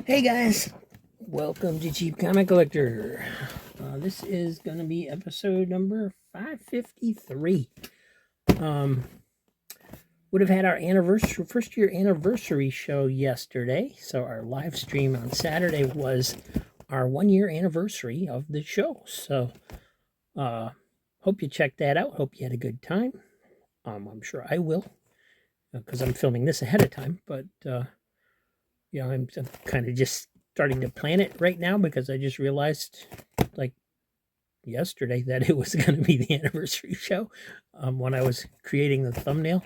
Hey guys, welcome to Cheap Comic Collector. This is going to be episode number 553. Would have had our first year anniversary show yesterday. So our live stream on Saturday was our 1 year anniversary of the show. So, hope you checked that out. Hope you had a good time. I'm sure I will, because I'm filming this ahead of time. But I'm kind of just starting to plan it right now because I just realized, like yesterday, that it was going to be the anniversary show when I was creating the thumbnail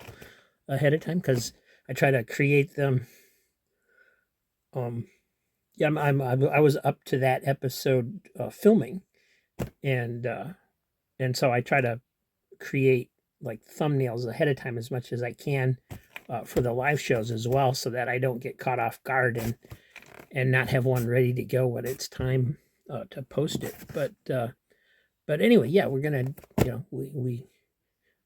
ahead of time, because I try to create them. I was up to that episode filming, and so I try to create like thumbnails ahead of time as much as I can for the live shows as well, so that I don't get caught off guard and not have one ready to go when it's time to post it. But anyway, yeah, we're gonna,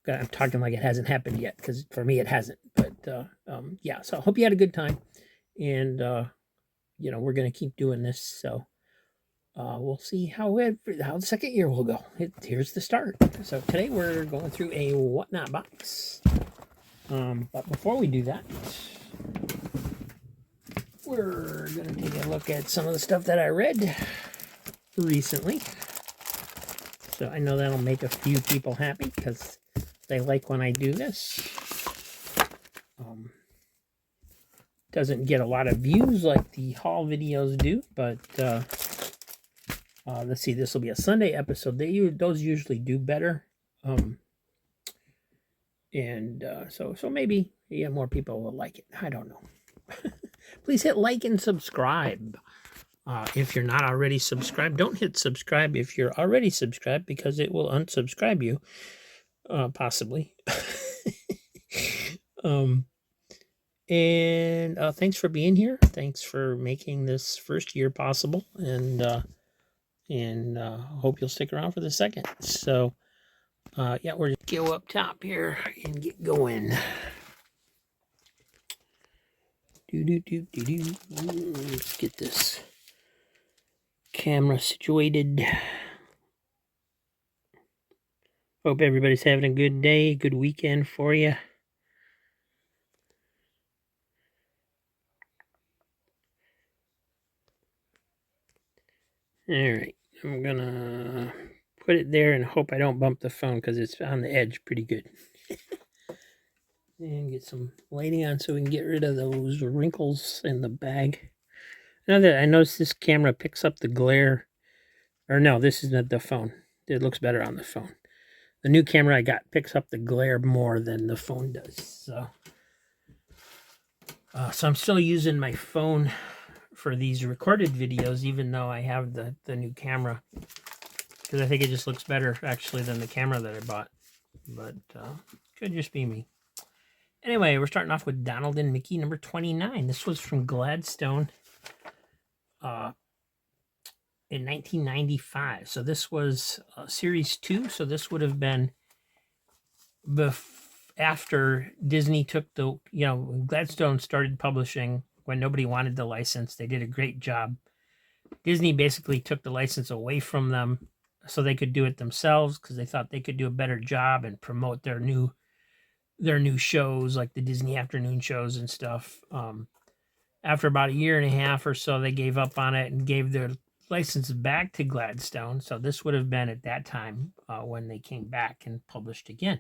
I'm talking like it hasn't happened yet, because for me it hasn't. But yeah, so I hope you had a good time, and we're gonna keep doing this. So we'll see how the second year will go. Here's the start. So today we're going through a whatnot box. But before we do that, we're going to take a look at some of the stuff that I read recently. So I know that'll make a few people happy because they like when I do this. Doesn't get a lot of views like the haul videos do, but let's see, this will be a Sunday episode. Those usually do better. So maybe more people will like it. I don't know. Please hit like and subscribe. If you're not already subscribed, don't hit subscribe if you're already subscribed, because it will unsubscribe you, possibly. And thanks for being here. Thanks for making this first year possible, and hope you'll stick around for the second. So, yeah, we're just go up top here and get going. Let's get this camera situated. Hope everybody's having a good day, good weekend for you. All right, I'm gonna put it there and hope I don't bump the phone, because it's on the edge pretty good. And get some lighting on so we can get rid of those wrinkles in the bag. Now that I noticed this camera picks up the glare, or no, this is not the phone. It looks better on the phone. The new camera I got picks up the glare more than the phone does. So I'm still using my phone for these recorded videos, even though I have the new camera, because I think it just looks better actually than the camera that I bought. But could just be me. Anyway, we're starting off with Donald and Mickey number 29. This was from Gladstone in 1995. So this was series 2. So this would have been after Disney took Gladstone started publishing when nobody wanted the license. They did a great job. Disney basically took the license away from them so they could do it themselves, because they thought they could do a better job and promote their new shows, like the Disney afternoon shows and stuff. After about a year and a half or so, they gave up on it and gave their license back to Gladstone. So this would have been at that time when they came back and published again.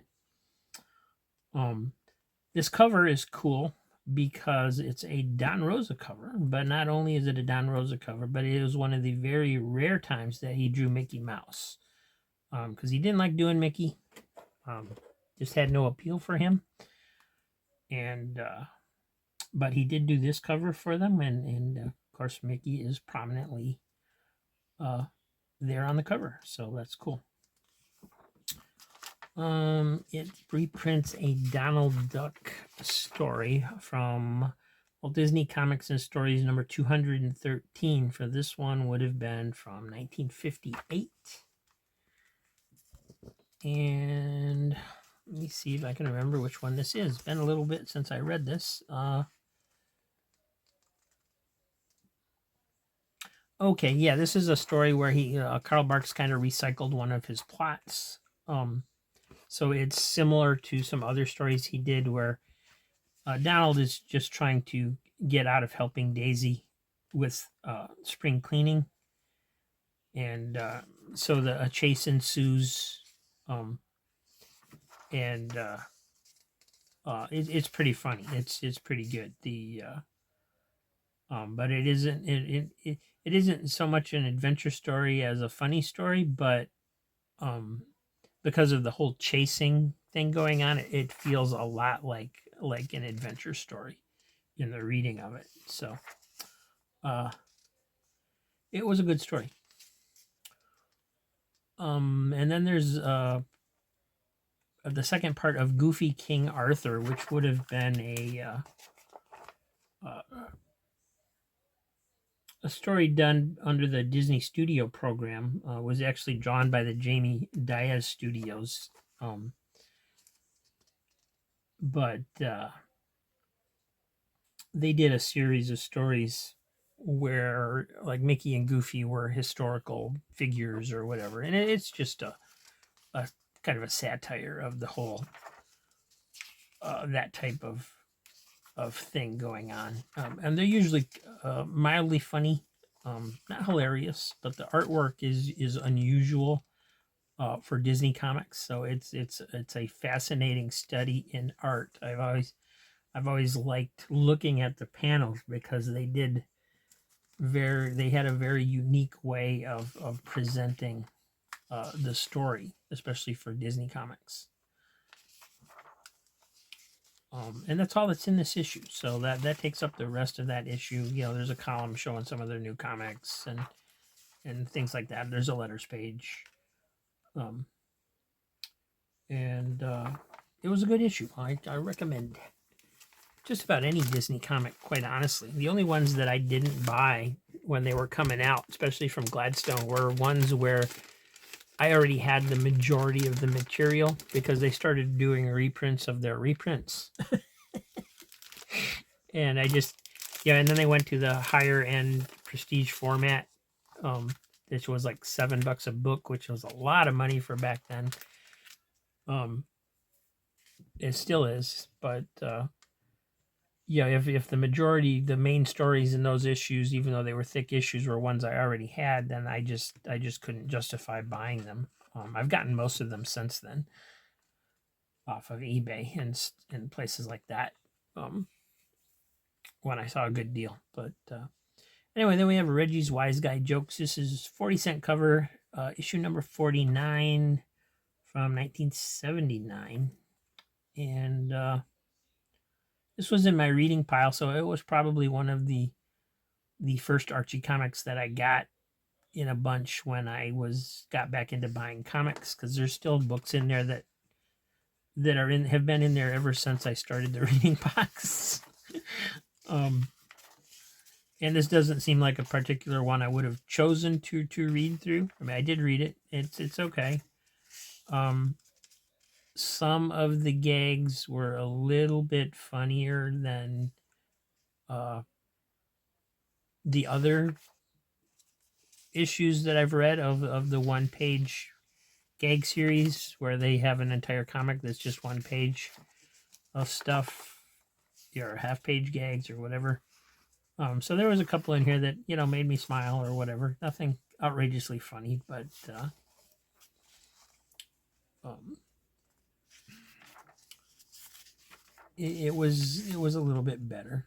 This cover is cool because it's a Don Rosa cover, but not only is it a Don Rosa cover, but it was one of the very rare times that he drew Mickey Mouse, because he didn't like doing Mickey. Just had no appeal for him. And but he did do this cover for them, and of course Mickey is prominently there on the cover, so that's cool. It reprints a Donald Duck story from Walt Disney Comics and Stories number 213. For this one would have been from 1958. And let me see if I can remember which one this is. It's been a little bit since I read this. Okay, yeah, this is a story where Karl Barks kind of recycled one of his plots. Um, so it's similar to some other stories he did where Donald is just trying to get out of helping Daisy with spring cleaning, and so a chase ensues, um, and it's pretty funny. It's pretty good. But it isn't so much an adventure story as a funny story, but um, because of the whole chasing thing going on, it feels a lot like an adventure story in the reading of it. So uh, it was a good story. And then there's the second part of Goofy King Arthur, which would have been uh, a story done under the Disney Studio program. Was actually drawn by the Jamie Diaz Studios, but they did a series of stories where like Mickey and Goofy were historical figures or whatever, and it's just a kind of a satire of the whole that type of thing going on, and they're usually mildly funny, not hilarious, but the artwork is unusual for Disney comics. So it's a fascinating study in art. I've always liked looking at the panels because they had a very unique way of presenting the story, especially for Disney comics. And that's all that's in this issue. So that takes up the rest of that issue. There's a column showing some of their new comics and things like that. There's a letters page, um, and it was a good issue. I recommend just about any Disney comic, quite honestly. The only ones that I didn't buy when they were coming out, especially from Gladstone, were ones where I already had the majority of the material because they started doing reprints of their reprints. And I just, yeah, and then they went to the higher end prestige format, um, which was like $7 a book, which was a lot of money for back then. Um, it still is, but yeah, if the majority, the main stories in those issues, even though they were thick issues, were ones I already had, then I just couldn't justify buying them. I've gotten most of them since then off of eBay and places like that. Um, when I saw a good deal, but anyway, then we have Reggie's Wise Guy Jokes. This is 40-cent cover, issue number 49 from 1979, and this was in my reading pile, so it was probably one of the first Archie comics that I got in a bunch when I got back into buying comics, because there's still books in there that have been in there ever since I started the reading box. um, and this doesn't seem like a particular one I would have chosen to read through. I mean, I did read it. It's okay. Some of the gags were a little bit funnier than the other issues that I've read of the one page gag series where they have an entire comic that's just one page of stuff, or half page gags or whatever. So there was a couple in here that made me smile or whatever. Nothing outrageously funny, but um, it was a little bit better.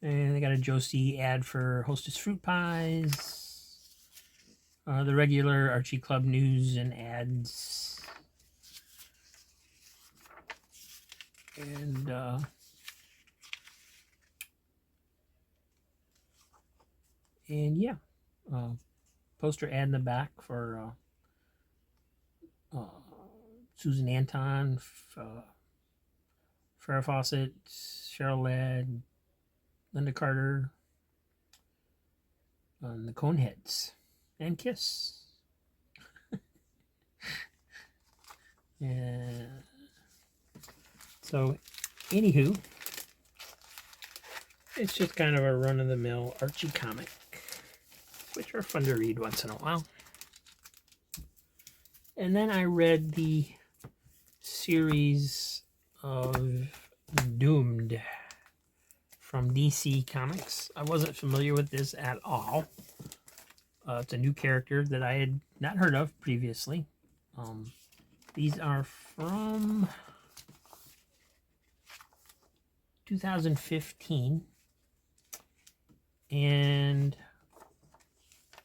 And they got a Josie ad for Hostess Fruit Pies. The regular Archie Club news and ads. And yeah, poster ad in the back for Susan Anton, Farrah Fawcett, Cheryl Ladd, Linda Carter, the Coneheads, and Kiss. And so, anywho, It's just kind of a run-of-the-mill Archie comic, which are fun to read once in a while. And then I read the series of Doomed from DC Comics. I wasn't familiar with this at all. It's a new character that I had not heard of previously. These are from 2015. And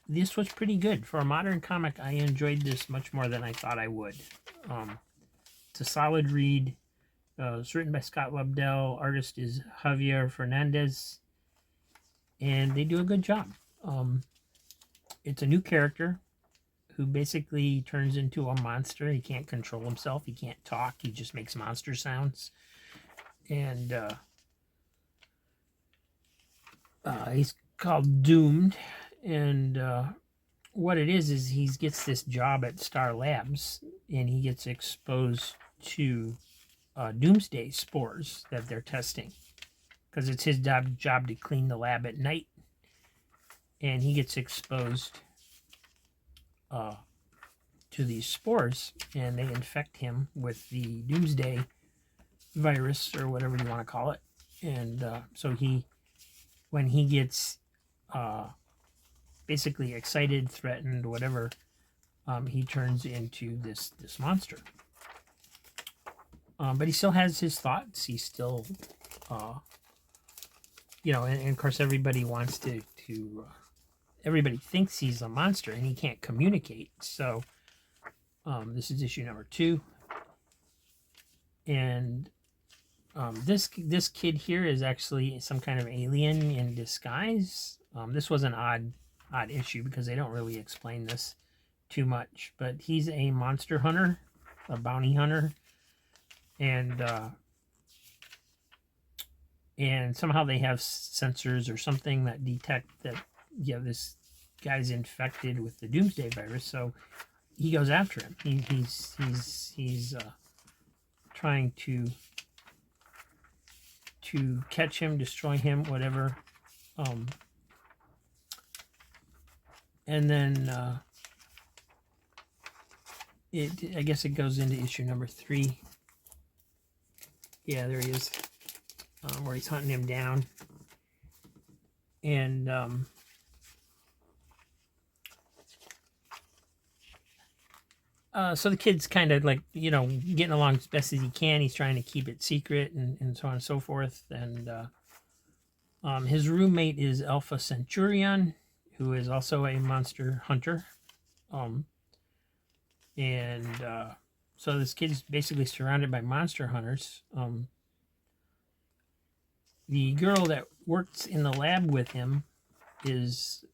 this was pretty good. For a modern comic, I enjoyed this much more than I thought I would. It's a solid read. It's written by Scott Lobdell. Artist is Javier Fernandez. And they do a good job. It's a new character who basically turns into a monster. He can't control himself. He can't talk. He just makes monster sounds. And he's called Doomed. And what it is he gets this job at Star Labs. And he gets exposed to doomsday spores that they're testing. Because it's his job to clean the lab at night. And he gets exposed to these spores, and they infect him with the doomsday virus, or whatever you want to call it. And so when he gets basically excited, threatened, whatever, he turns into this monster. But he still has his thoughts. He's still, and of course everybody wants to everybody thinks he's a monster, and he can't communicate. So this is issue number 2. And this kid here is actually some kind of alien in disguise. This was an odd issue because they don't really explain this too much. But he's a monster hunter, a bounty hunter, and somehow they have sensors or something that detect that this guy's infected with the doomsday virus. So he goes after him. He's trying to catch him, destroy him, whatever. And then I guess it goes into issue number 3. Yeah, there he is, where he's hunting him down. And so the kid's kind of like, getting along as best as he can. He's trying to keep it secret and so on and so forth. And his roommate is Alpha Centurion, who is also a monster hunter. So this kid's basically surrounded by monster hunters. The girl that works in the lab with him is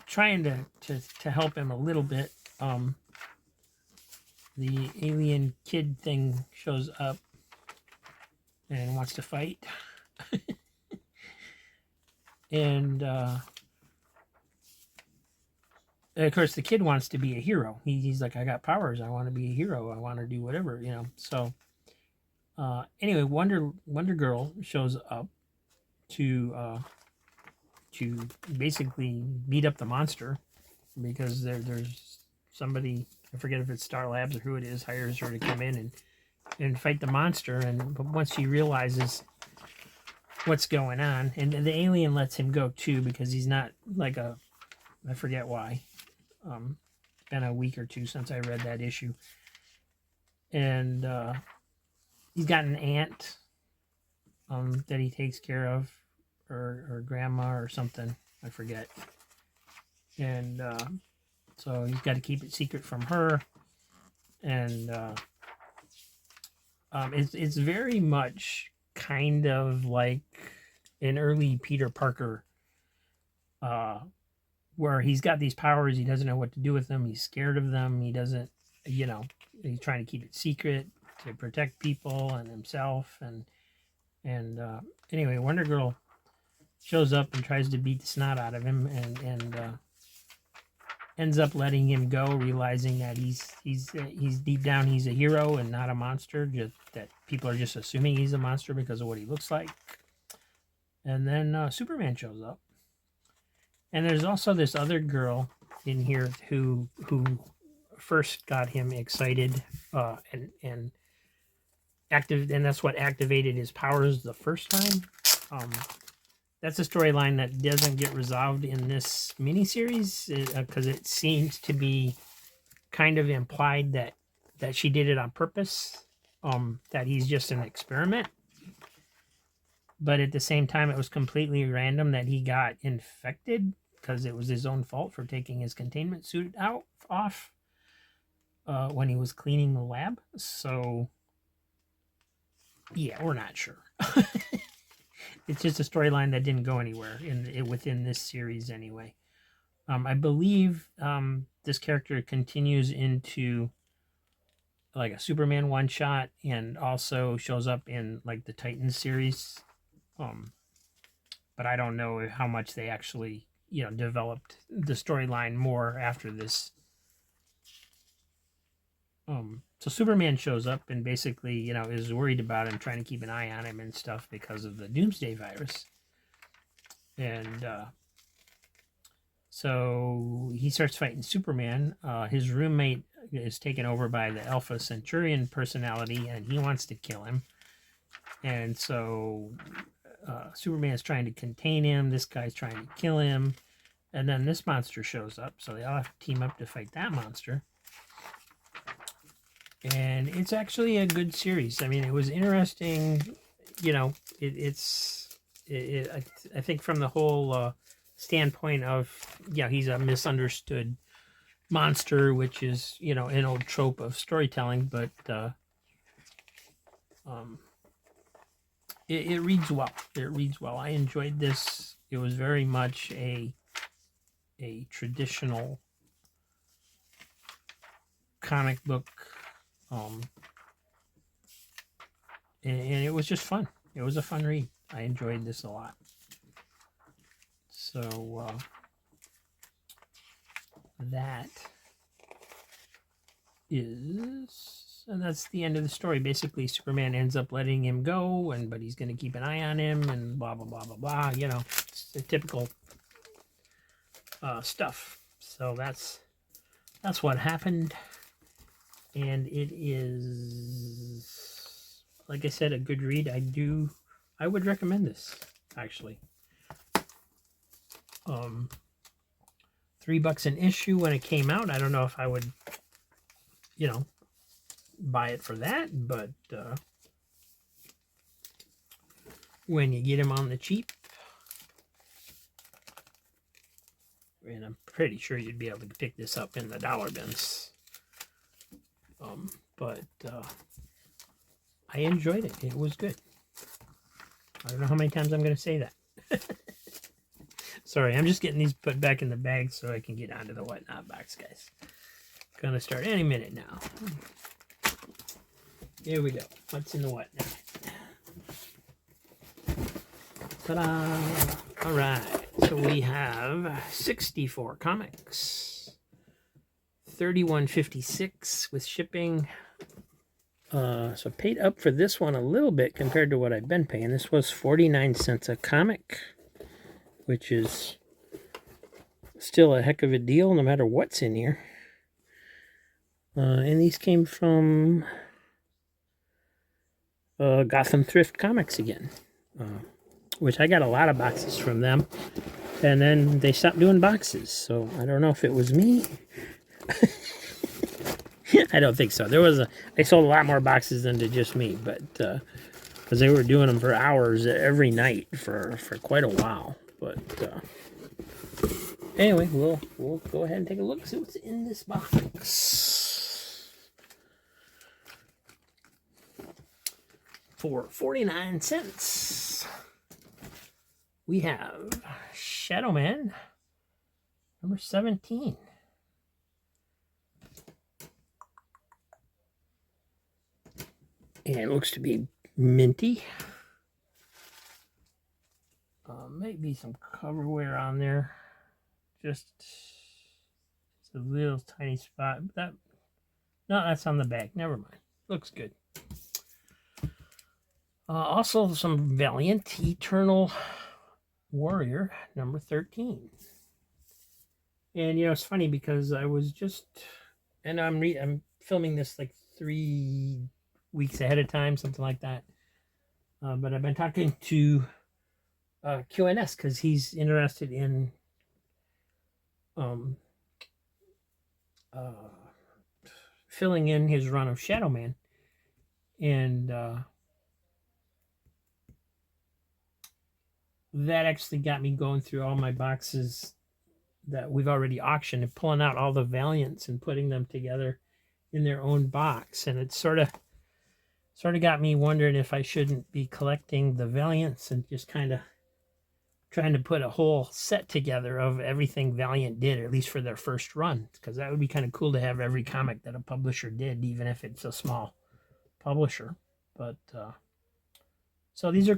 trying to help him a little bit. The alien kid thing shows up and wants to fight. And of course the kid wants to be a hero. He's like, I got powers, I want to be a hero, I want to do whatever, So anyway, Wonder Girl shows up to basically beat up the monster, because there's somebody, I forget if it's Star Labs or who it is, hires her to come in and fight the monster. But once she realizes what's going on, and the alien lets him go too, because he's not like I forget why. It's been a week or two since I read that issue. And he's got an aunt that he takes care of, or grandma or something, I forget. And so he's got to keep it secret from her. And it's very much kind of like an early Peter Parker, where he's got these powers, he doesn't know what to do with them, he's scared of them, he doesn't, he's trying to keep it secret to protect people and himself. And anyway, Wonder Girl shows up and tries to beat the snot out of him, ends up letting him go, realizing that he's deep down he's a hero and not a monster. Just that people are just assuming he's a monster because of what he looks like. And then Superman shows up, and there's also this other girl in here who first got him excited and active, and that's what activated his powers the first time. That's a storyline that doesn't get resolved in this miniseries because it seems to be kind of implied that she did it on purpose, that he's just an experiment. But at the same time, it was completely random that he got infected because it was his own fault for taking his containment suit off when he was cleaning the lab. So, yeah, we're not sure. It's just a storyline that didn't go anywhere within this series anyway. I believe this character continues into like a Superman one shot and also shows up in like the Titans series. But I don't know how much they actually, developed the storyline more after this. So Superman shows up and basically, is worried about him, trying to keep an eye on him and stuff because of the Doomsday virus. And so he starts fighting Superman. His roommate is taken over by the Alpha Centurion personality, and he wants to kill him. And so Superman is trying to contain him. This guy's trying to kill him. And then this monster shows up, so they all have to team up to fight that monster. And it's actually a good series. I mean, it was interesting. I think from the whole standpoint of, he's a misunderstood monster, which is, an old trope of storytelling, but it reads well. It reads well. I enjoyed this. It was very much a traditional comic book, and it was just fun. It was a fun read. I enjoyed this a lot. So that's the end of the story. Basically, Superman ends up letting him go, but he's going to keep an eye on him, and blah blah blah blah blah. It's the typical stuff. So that's what happened, and it is, like I said, a good read. I would recommend this actually. $3 an issue when it came out. I don't know if I would, buy it for that, but when you get them on the cheap, and I'm pretty sure you'd be able to pick this up in the dollar bins. But I enjoyed it. It was good. I don't know how many times I'm going to say that. Sorry, I'm just getting these put back in the bag so I can get onto the whatnot box, guys. Gonna start any minute now. Here we go. What's in the whatnot? Ta-da! All right. So we have 64 comics, $31.56 with shipping. So I paid up for this one a little bit compared to what I've been paying. This was 49 cents a comic, which is still a heck of a deal no matter what's in here. And these came from Gotham Thrift Comics again, which I got a lot of boxes from them. And then they stopped doing boxes, so I don't know if it was me. I don't think so. They sold a lot more boxes than to just me, but because they were doing them for hours every night for quite a while. But anyway, we'll go ahead and take a look, see what's in this box. For 49 cents, we have Shadow Man, number 17. And it looks to be minty. Maybe some cover wear on there. Just It's a little tiny spot. No, that's on the back. Never mind. Looks good. Also, some Valiant Eternal Warrior number 13. And it's funny because I was just, and I'm filming this like 3 weeks ahead of time, something like that. But I've been talking to QNS because he's interested in filling in his run of Shadow Man, and that actually got me going through all my boxes that we've already auctioned and pulling out all the Valiants and putting them together in their own box. And it sort of got me wondering if I shouldn't be collecting the Valiants and just kind of trying to put a whole set together of everything Valiant did, or at least for their first run, because that would be kind of cool to have every comic that a publisher did, even if it's a small publisher. But so these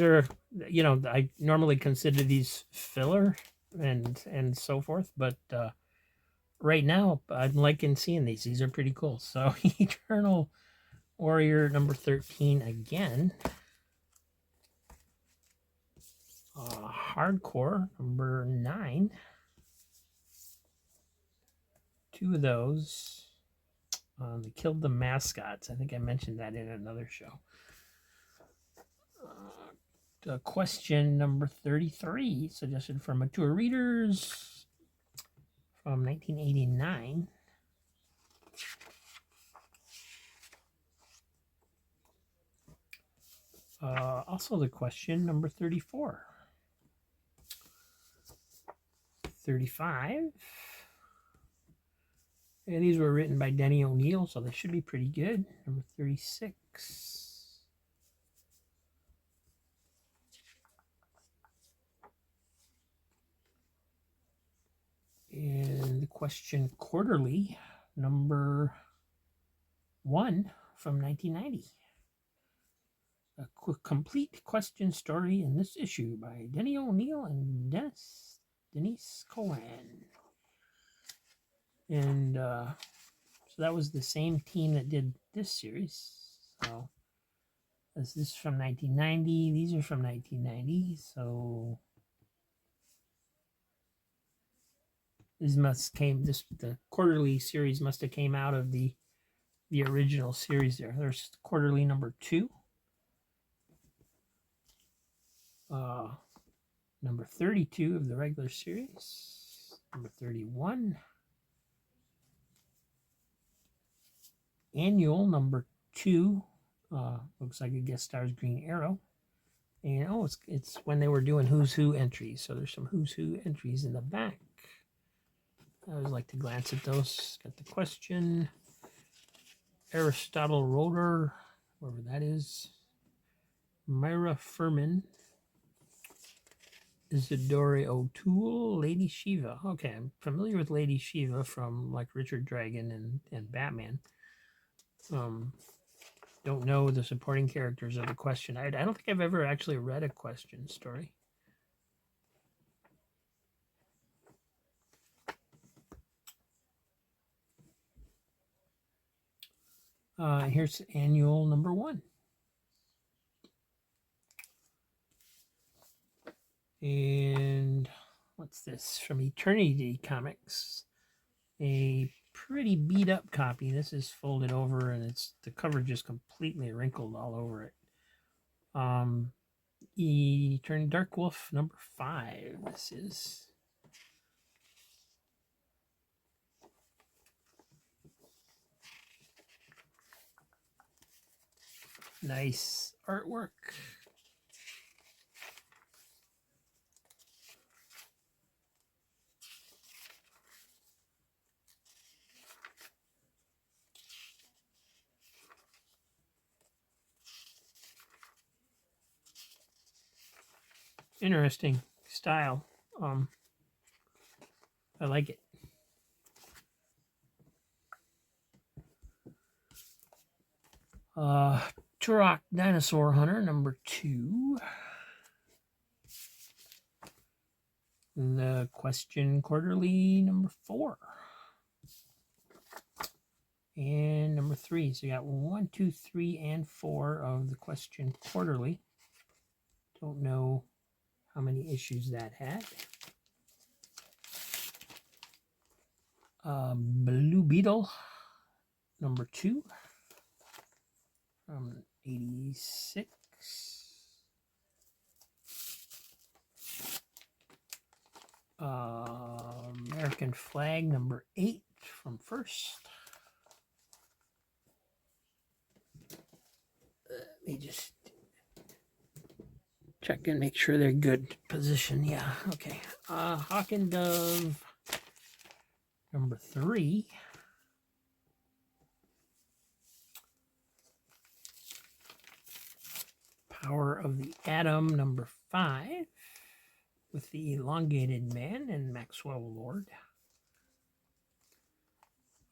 are I normally consider these filler and so forth, but right now I'm liking seeing these. These are pretty cool. So Eternal Warrior number 13 again. Hardcore number 9. 2 of those. They killed the mascots. I think I mentioned that in another show. Question number 33, suggested from Mature Readers from 1989. Also the question number 34. 35. And these were written by Denny O'Neil, so they should be pretty good. Number 36. And the question quarterly, number 1 from 1990. A complete question story in this issue by Denny O'Neil and Denise Cohen. And so that was the same team that did this series. So this is from 1990. These are from 1990. So the quarterly series must have came out of the original series there. There's quarterly number 2. Number 32 of the regular series. Number 31. Annual number 2. Looks like it guest stars Green Arrow. And it's when they were doing Who's Who entries. So there's some Who's Who entries in the back. I always like to glance at those. Got the question. Aristotle Roeder, whoever that is. Myra Furman. Isadora O'Toole, Lady Shiva. Okay, I'm familiar with Lady Shiva from like Richard Dragon and Batman. Don't know the supporting characters of the question. I don't think I've ever actually read a question story. Here's annual number 1. And what's this? From Eternity Comics. A pretty beat up copy. This is folded over and the cover just completely wrinkled all over it. Eternity Dark Wolf number 5. This is. Nice artwork. Interesting style. I like it. Turok Dinosaur Hunter number 2. The question quarterly number 4. And number 3. So you got 1, 2, 3, and 4 of the question quarterly. Don't know how many issues that had. Blue Beetle, number 2 from 86. American Flag, number 8 from first. Let me just check and make sure they're good position. Yeah, okay. Hawk and Dove, number 3. Power of the Atom, number 5, with the elongated man and Maxwell Lord.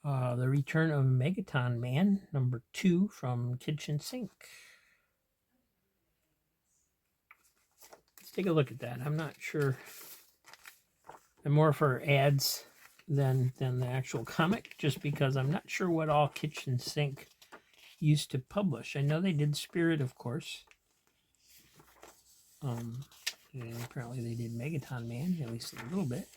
The Return of Megaton Man, number 2 from Kitchen Sink. Let's take a look at that. I'm not sure. I'm more for ads than the actual comic, just because I'm not sure what all Kitchen Sink used to publish. I know they did Spirit, of course. And apparently they did Megaton Man, at least a little bit.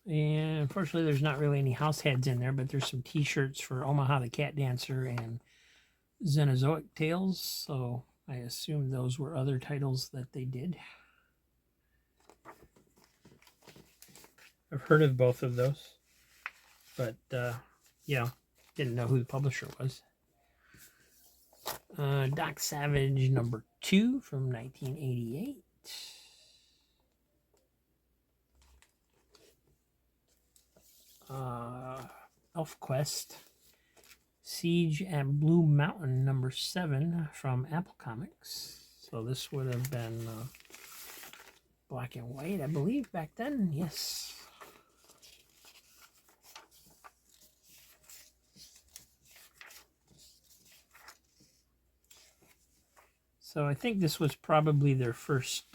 And unfortunately, there's not really any house heads in there, but there's some t-shirts for Omaha the Cat Dancer and Xenozoic Tales. So I assume those were other titles that they did. I've heard of both of those, but yeah, didn't know who the publisher was. Doc Savage, number 2 from 1988. ElfQuest, Siege at Blue Mountain, number 7 from Apple Comics. So this would have been black and white, I believe, back then. Yes. So I think this was probably their first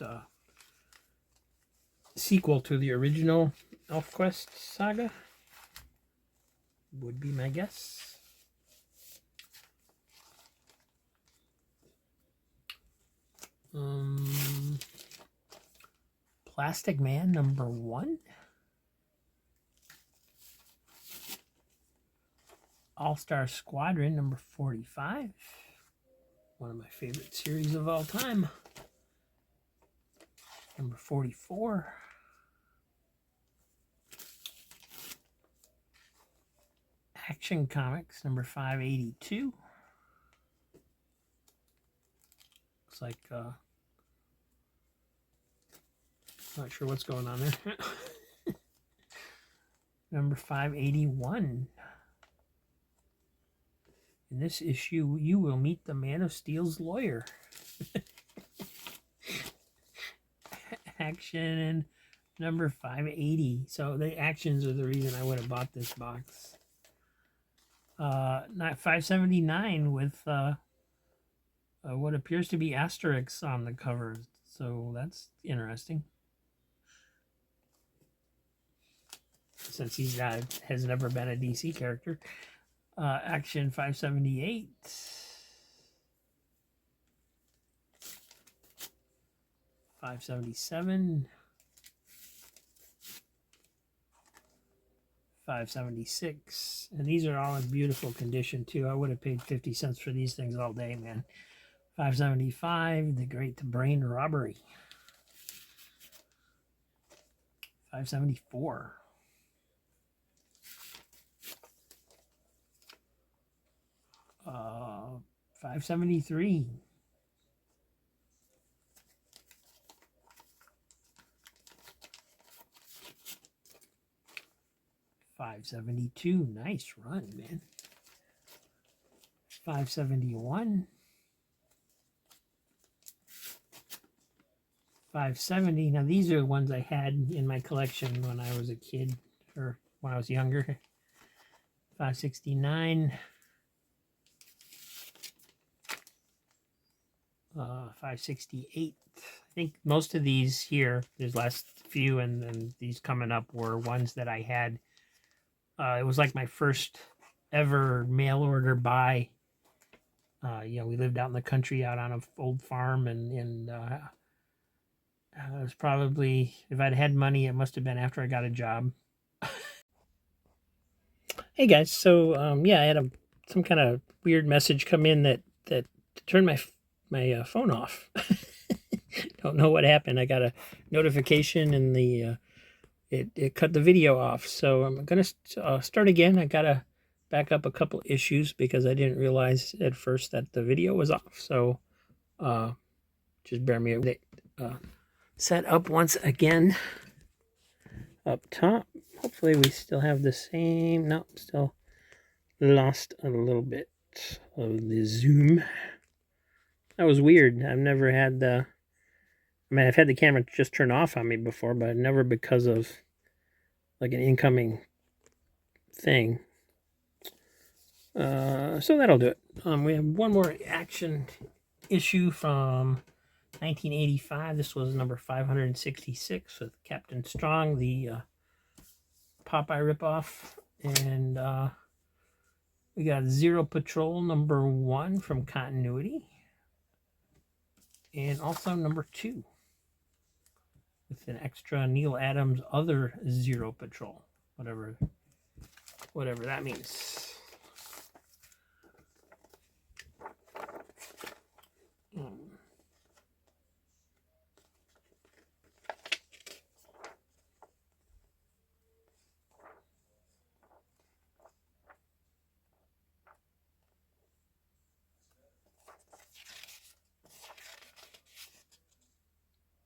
sequel to the original ElfQuest saga. Would be my guess. Plastic Man, number 1. All-Star Squadron, number 45. One of my favorite series of all time. Number 44. Action Comics, number 582. Looks like, not sure what's going on there. Number 581. In this issue, you will meet the Man of Steel's lawyer. Action number 580. So the actions are the reason I would have bought this box. Not 579 with what appears to be Asterix on the cover. So that's interesting. Since he's has never been a DC character. Action 578. 577. 576. And these are all in beautiful condition too. I would have paid 50 cents for these things all day, man. 575, The Great Brain Robbery. 574. 573. 572. Nice run, man. 571. 570. Now these are the ones I had in my collection when I was a kid, or when I was younger. 569. 568. I think most of these here, there's last few, and then these coming up were ones that I had. It was like my first ever mail order buy. We lived out in the country, out on an old farm, and it was probably, if I'd had money, it must have been after I got a job. Hey guys, so I had some kind of weird message come in that turned my phone off. Don't know what happened. I got a notification and it cut the video off. So I'm gonna start again. I gotta back up a couple issues because I didn't realize at first that the video was off. So just bear me with it. Set up once again up top. Hopefully we still have the same. No, still lost a little bit of the zoom. That was weird. I've never had the... I mean, I've had the camera just turn off on me before, but never because of like an incoming thing. So that'll do it. We have one more action issue from 1985. This was number 566 with Captain Strong, the Popeye ripoff. And we got Zero Patrol number 1 from Continuity. And also number 2 with an extra Neil Adams Other Zero Patrol. Whatever that means.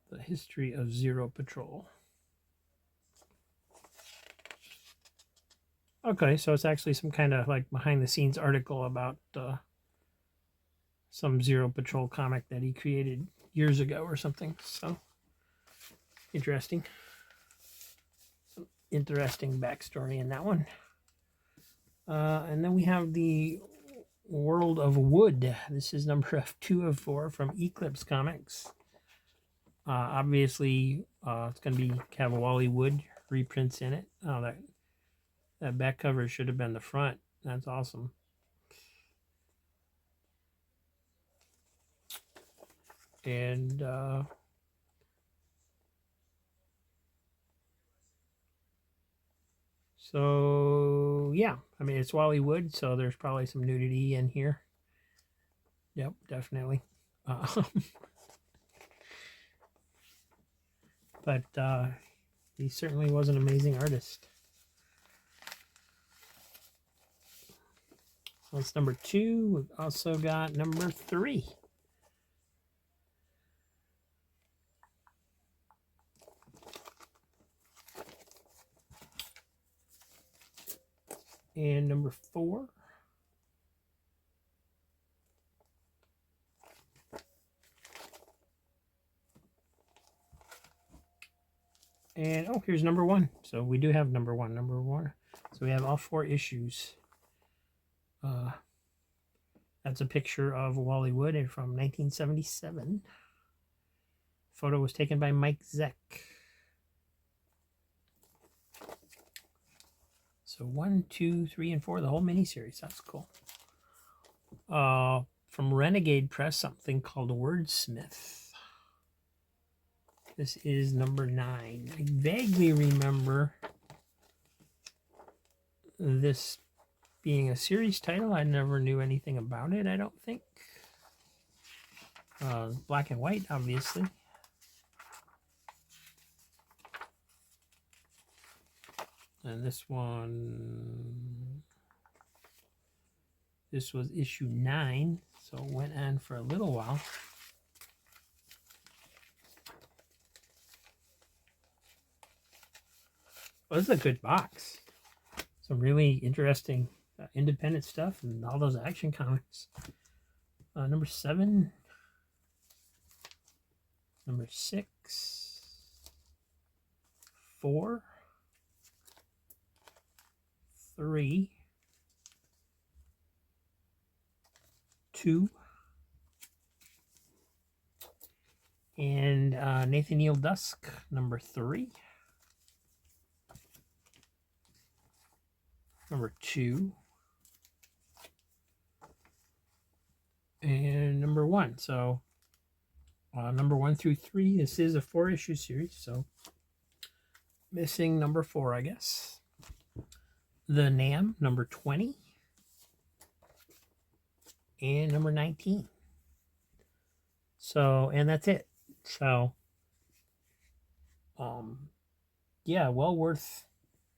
The history of Zero Patrol. Okay, so it's actually some kind of like behind the scenes article about some Zero Patrol comic that he created years ago or something. So interesting. Some interesting backstory in that one. And then we have the World of Wood. This is number 2 of 4 from Eclipse Comics. Obviously, it's going to be have Wally Wood reprints in it. Oh, that back cover should have been the front. That's awesome. And so, yeah. I mean, it's Wally Wood, so there's probably some nudity in here. Yep, definitely. But he certainly was an amazing artist. So that's number 2. We've also got number 3. And number 4. And oh, here's number 1. So we do have number 1. So we have all 4 issues. That's a picture of Wally Wood from 1977. Photo was taken by Mike Zeck. So 1, 2, 3, and 4, the whole miniseries. That's cool. From Renegade Press, something called Wordsmith. This is number 9. I vaguely remember this being a series title. I never knew anything about it, I don't think. Black and white, obviously. And this one, this was issue 9, so it went on for a little while. Well, this is a good box. Some really interesting independent stuff and all those action comics. Number 7. Number 6. 6, 4, 3, 2, and Nathaniel Dusk, number 3, number 2, and number 1. So number 1 through 3, this is a 4-issue series, so missing number 4, I guess. The Nam, number 20, and number 19. So, and that's it. So, yeah, well worth.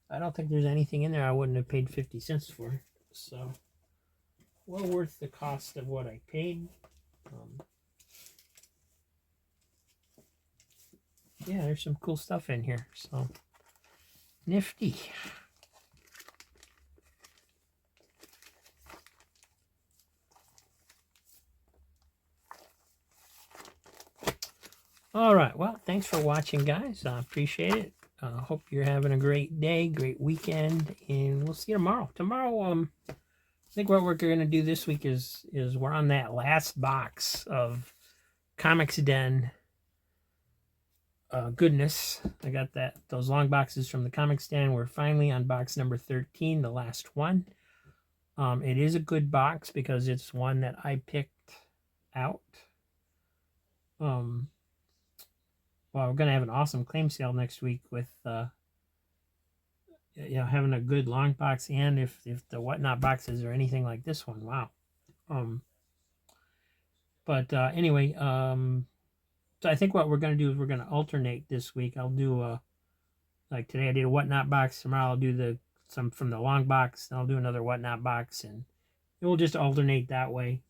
I don't think there's anything in there I wouldn't have paid 50 cents for. So, well worth the cost of what I paid. Yeah, there's some cool stuff in here. So, nifty. All right. Well, thanks for watching, guys. I appreciate it. Hope you're having a great day, great weekend, and we'll see you tomorrow. Tomorrow, I think what we're going to do this week is we're on that last box of Comics Den goodness. I got those long boxes from the Comics Den. We're finally on box number 13, the last one. It is a good box because it's one that I picked out. Well, we're going to have an awesome claim sale next week with, having a good long box, and if the whatnot boxes are anything like this one, wow. Anyway, so I think what we're going to do is we're going to alternate this week. I'll do, like today I did a whatnot box. Tomorrow I'll do some from the long box. Then I'll do another whatnot box, and we'll just alternate that way.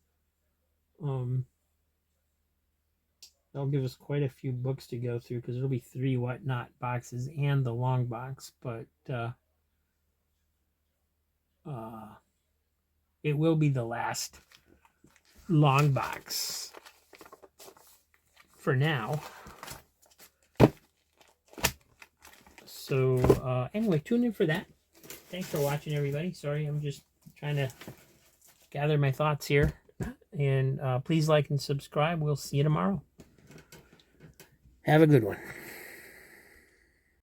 That'll give us quite a few books to go through because there'll be 3 whatnot boxes and the long box, but it will be the last long box for now. So anyway, tune in for that. Thanks for watching, everybody. Sorry, I'm just trying to gather my thoughts here. And please like and subscribe. We'll see you tomorrow. Have a good one.